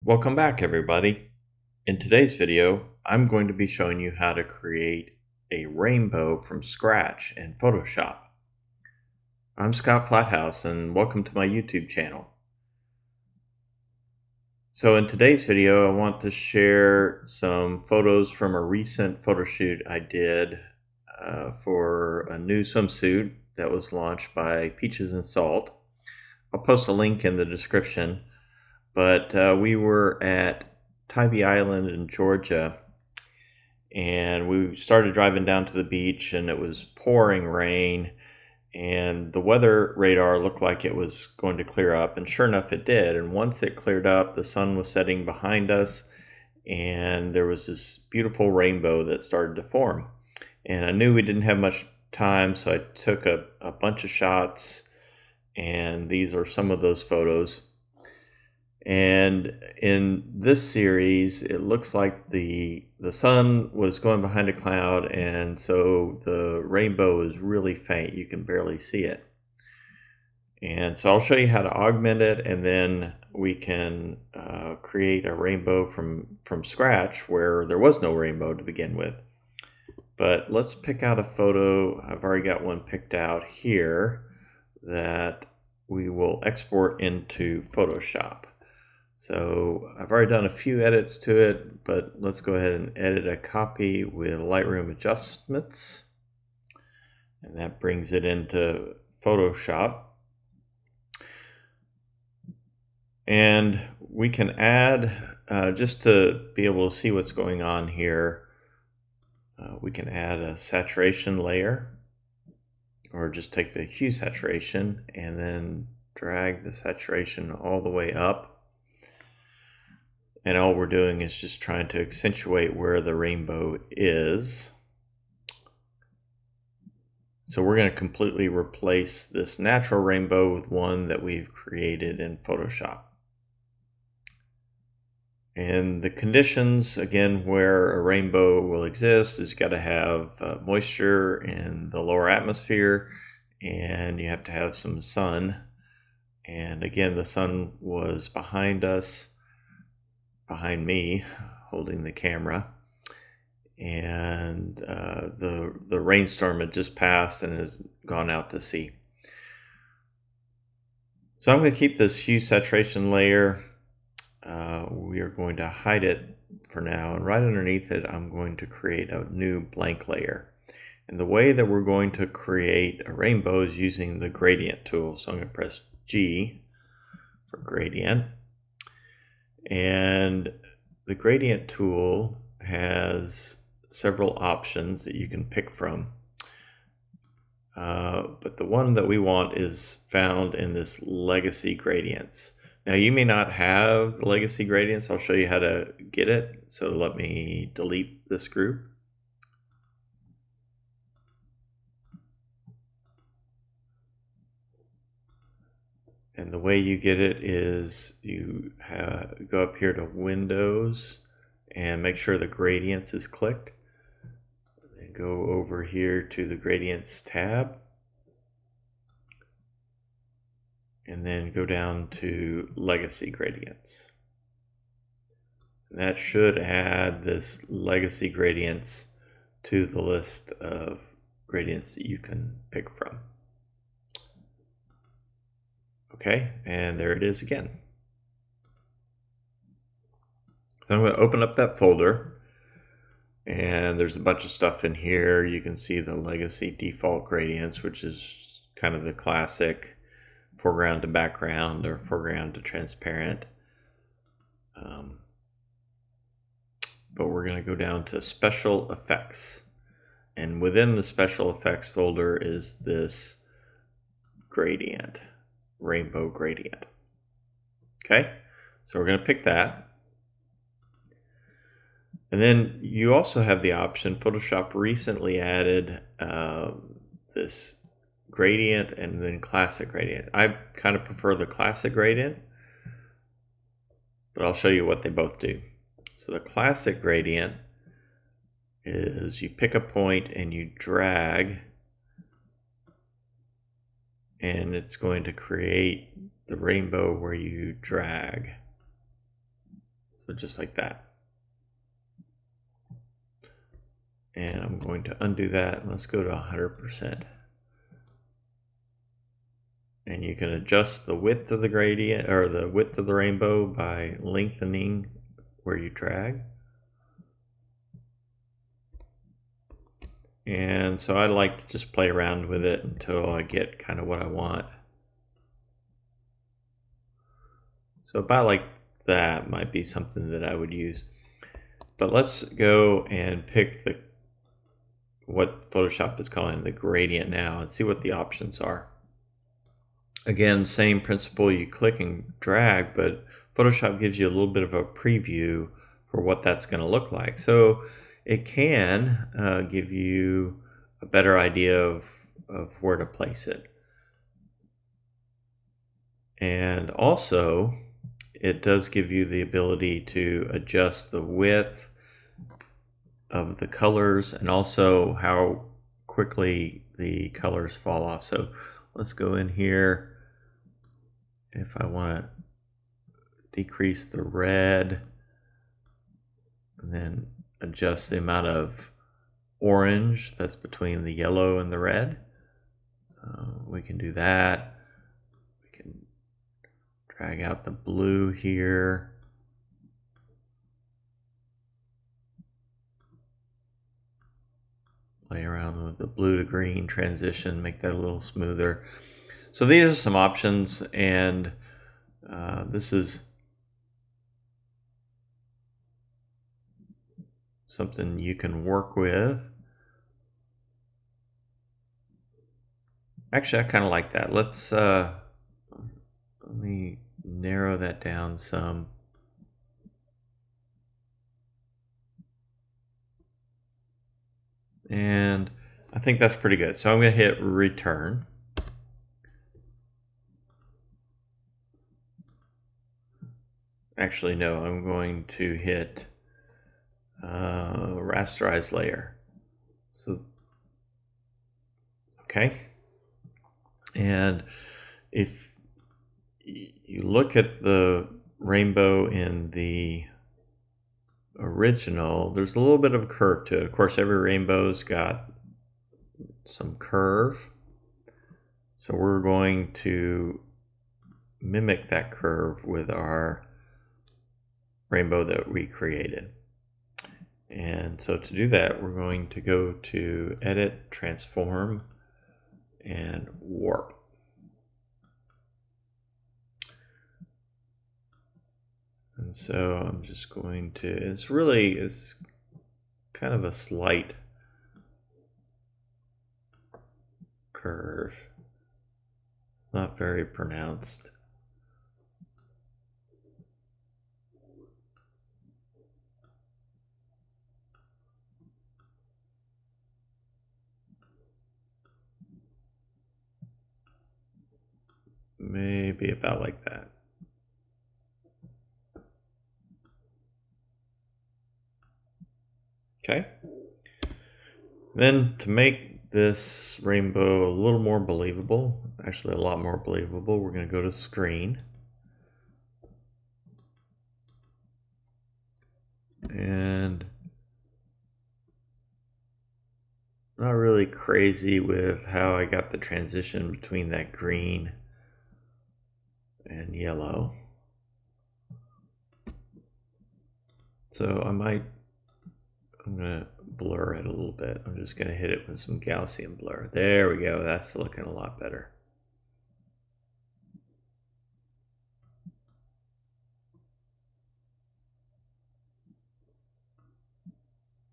Welcome back, everybody. In today's video, I'm going to be showing you how to create a rainbow from scratch in Photoshop. I'm Scott Flathouse and welcome to my YouTube channel. So in today's video, I want to share some photos from a recent photo shoot I did for a new swimsuit that was launched by Peaches and Salt. I'll post a link in the description. But we were at Tybee Island in Georgia, and we started driving down to the beach, and it was pouring rain, and the weather radar looked like it was going to clear up, and sure enough it did. And once it cleared up, the sun was setting behind us, and there was this beautiful rainbow that started to form. And I knew we didn't have much time, so I took a bunch of shots, and these are some of those photos. And in this series, it looks like the sun was going behind a cloud, and so the rainbow is really faint. You can barely see it. And so I'll show you how to augment it, and then we can create a rainbow from scratch where there was no rainbow to begin with. But let's pick out a photo. I've already got one picked out here that we will export into Photoshop. So I've already done a few edits to it, but let's go ahead and edit a copy with Lightroom adjustments. And that brings it into Photoshop. And we can add, just to be able to see what's going on here, we can add a saturation layer, or just take the hue saturation and then drag the saturation all the way up. And all we're doing is just trying to accentuate where the rainbow is. So we're going to completely replace this natural rainbow with one that we've created in Photoshop. And the conditions, again, where a rainbow will exist is got to have moisture in the lower atmosphere, and you have to have some sun. And again, the sun was behind us, behind me holding the camera, and the rainstorm had just passed and has gone out to sea. So I'm going to keep this hue saturation layer. We are going to hide it for now, and right underneath it I'm going to create a new blank layer. And the way that we're going to create a rainbow is using the gradient tool. So I'm going to press G for gradient. And the gradient tool has several options that you can pick from. But the one that we want is found in this legacy gradients. Now you may not have legacy gradients. I'll show you how to get it. So let me delete this group. And the way you get it is you go up here to Windows and make sure the gradients is clicked. And go over here to the gradients tab. And then go down to legacy gradients. And that should add this legacy gradients to the list of gradients that you can pick from. Okay, and there it is again. So I'm going to open up that folder, and there's a bunch of stuff in here. You can see the legacy default gradients, which is kind of the classic foreground to background or foreground to transparent. But we're going to go down to special effects, and within the special effects folder is this gradient, rainbow gradient. Okay, so we're going to pick that. And then you also have the option, Photoshop recently added this gradient and then classic gradient. I kind of prefer the classic gradient, but I'll show you what they both do. So the classic gradient is you pick a point and you drag, and it's going to create the rainbow where you drag. So just like that. And I'm going to undo that. Let's go to 100%. And you can adjust the width of the gradient or the width of the rainbow by lengthening where you drag. And so I like to just play around with it until I get kind of what I want. So about like that might be something that I would use. But let's go and pick what Photoshop is calling the gradient now and see what the options are. Again, same principle, you click and drag, but Photoshop gives you a little bit of a preview for what that's going to look like. So it can give you a better idea of where to place it. And also, it does give you the ability to adjust the width of the colors and also how quickly the colors fall off. So let's go in here. If I want to decrease the red and then adjust the amount of orange that's between the yellow and the red, we can do that. We can drag out the blue here. Play around with the blue to green transition, make that a little smoother. So these are some options, and this is something you can work with. Actually, I kind of like that. Let me narrow that down some. And I think that's pretty good. So I'm going to hit return. Actually, no, I'm going to hit rasterize layer. So, okay. And if you look at the rainbow in the original, there's a little bit of a curve to it. Of course, every rainbow's got some curve. So we're going to mimic that curve with our rainbow that we created. And so to do that, we're going to go to Edit, Transform, and Warp. And so I'm just going to, it's kind of a slight curve. It's not very pronounced. Maybe about like that. Okay. Then to make this rainbow a little more believable, actually a lot more believable, we're going to go to Screen. And I'm not really crazy with how I got the transition between that green and yellow. So I'm going to blur it a little bit. I'm just going to hit it with some Gaussian blur. There we go. That's looking a lot better.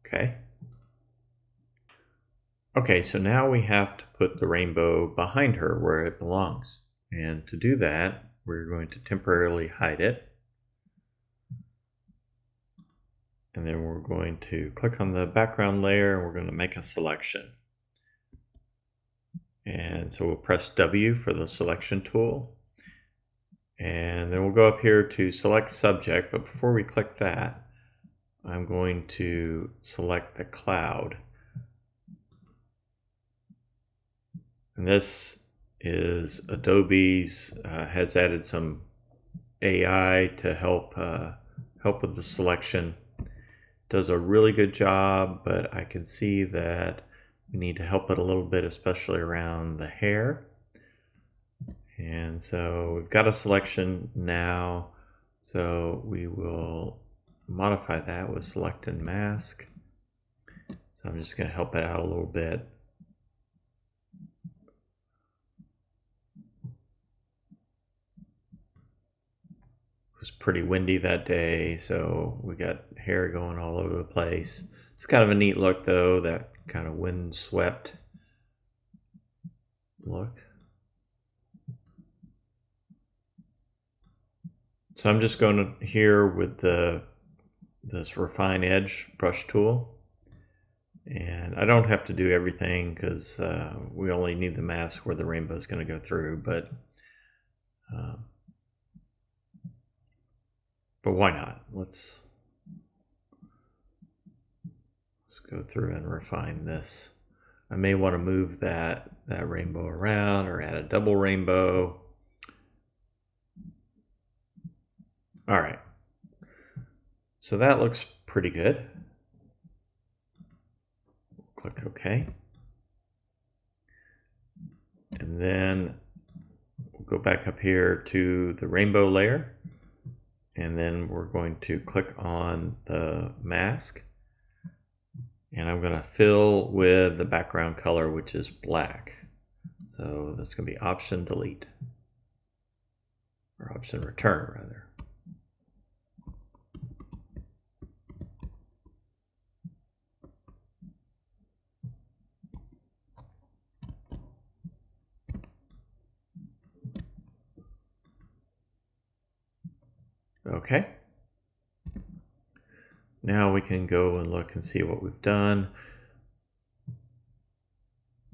Okay. Okay, so now we have to put the rainbow behind her where it belongs. And to do that, we're going to temporarily hide it. And then we're going to click on the background layer and we're going to make a selection. And so we'll press W for the selection tool. And then we'll go up here to select subject, but before we click that, I'm going to select the cloud. And this is Adobe's has added some AI to help help with the selection. Does a really good job, but I can see that we need to help it a little bit, especially around the hair. And so we've got a selection now, so we will modify that with select and mask. So I'm just going to help it out a little bit. It was pretty windy that day, so we got hair going all over the place. It's kind of a neat look though, that kind of wind-swept look. So I'm just going to here with this refine edge brush tool, and I don't have to do everything because we only need the mask where the rainbow is going to go through, but why not? Let's go through and refine this. I may want to move that rainbow around or add a double rainbow. All right, so that looks pretty good. Click OK. And then we'll go back up here to the rainbow layer, and then we're going to click on the mask, and I'm going to fill with the background color, which is black. So that's going to be Option Delete, or Option Return rather. Okay. Now we can go and look and see what we've done.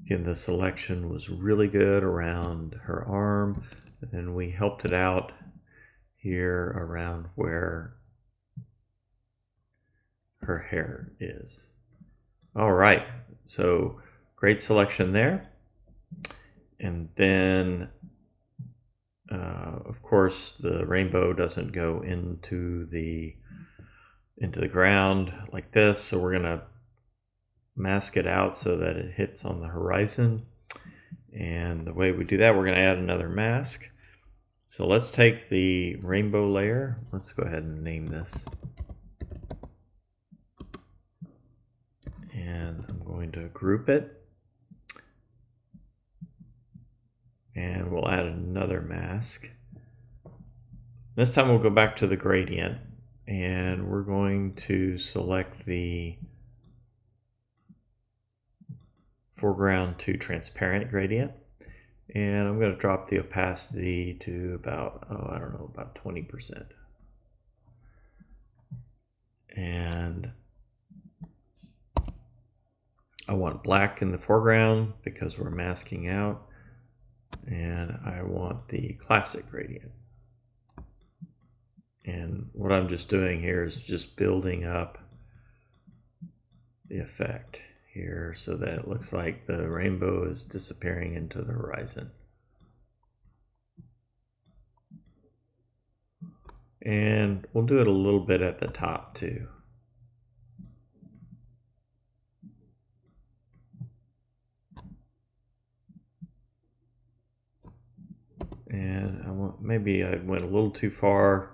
Again, the selection was really good around her arm, and then we helped it out here around where her hair is. All right, so great selection there. And then of course the rainbow doesn't go into the ground like this, so we're going to mask it out so that it hits on the horizon. And the way we do that, we're going to add another mask. So let's take the rainbow layer. Let's go ahead and name this. And I'm going to group it. And we'll add another mask. This time we'll go back to the gradient, and we're going to select the foreground to transparent gradient, and I'm going to drop the opacity to about, I don't know, about 20%. And I want black in the foreground because we're masking out, and I want the classic gradient. And what I'm just doing here is just building up the effect here so that it looks like the rainbow is disappearing into the horizon. And we'll do it a little bit at the top too. And maybe I went a little too far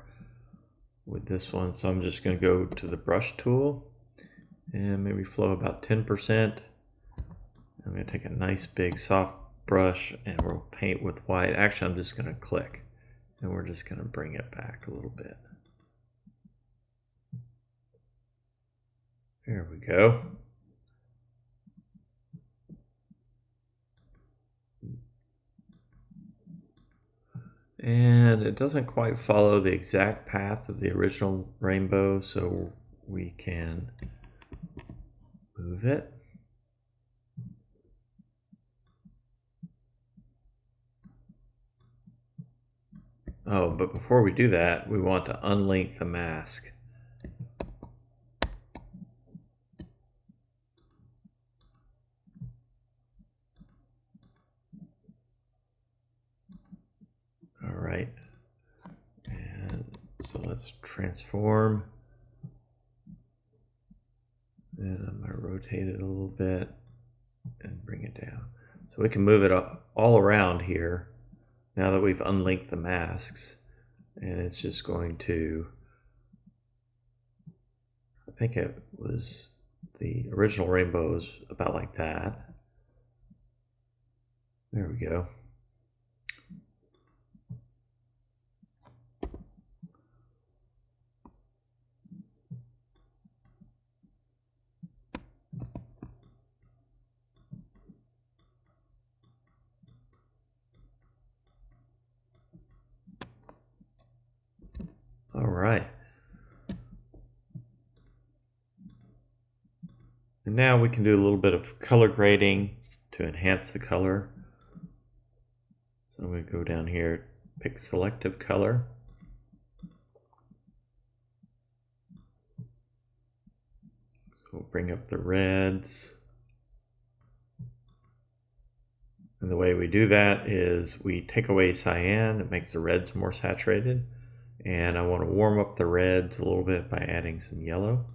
with this one, so I'm just going to go to the brush tool and maybe flow about 10%. I'm going to take a nice big soft brush and we'll paint with white. Actually, I'm just going to click and we're just going to bring it back a little bit. There we go. And it doesn't quite follow the exact path of the original rainbow, so we can move it. Oh, but before we do that, we want to unlink the mask. All right. And so let's let's transform. And I'm going to rotate it a little bit and bring it down. So we can move it all around here now that we've unlinked the masks. And it's just going to, I think it was, the original rainbow was about like that. There we go. All right. And now we can do a little bit of color grading to enhance the color. So I'm going to go down here, pick selective color. So we'll bring up the reds. And the way we do that is we take away cyan. It makes the reds more saturated. And I want to warm up the reds a little bit by adding some yellow.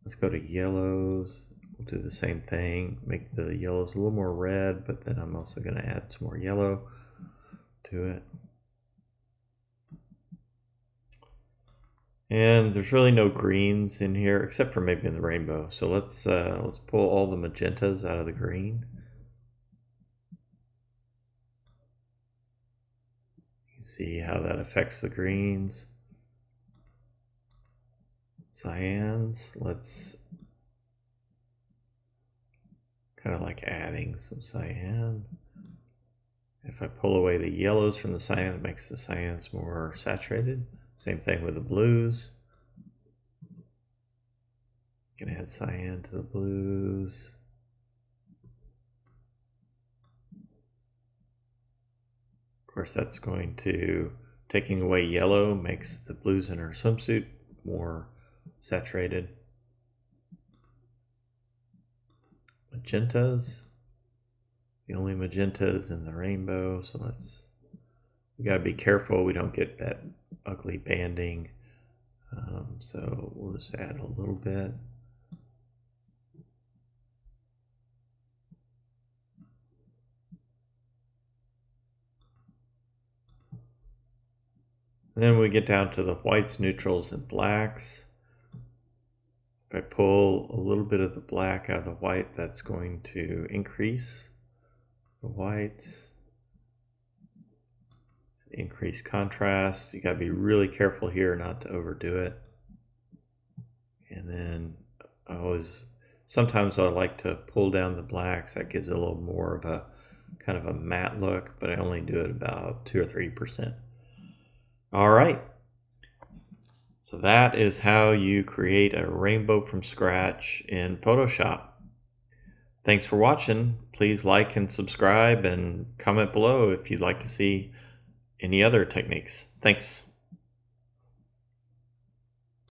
Let's go to yellows. We'll do the same thing. Make the yellows a little more red, but then I'm also going to add some more yellow to it. And there's really no greens in here except for maybe in the rainbow. So let's pull all the magentas out of the green. You can see how that affects the greens. Cyans, let's kind of like adding some cyan. If I pull away the yellows from the cyan, it makes the cyans more saturated. Same thing with the blues. You can add cyan to the blues. Of course, that's going to, taking away yellow makes the blues in our swimsuit more saturated. Magentas, the only magentas in the rainbow, so we gotta be careful we don't get that ugly banding. So we'll just add a little bit. And then we get down to the whites, neutrals, and blacks. If I pull a little bit of the black out of the white, that's going to increase the whites, increase contrast. You gotta be really careful here not to overdo it. And then sometimes I like to pull down the blacks. That gives it a little more of a kind of a matte look, but I only do it about 2 or 3%. All right. So that is how you create a rainbow from scratch in Photoshop. Thanks for watching. Please like and subscribe and comment below if you'd like to see any other techniques. Thanks.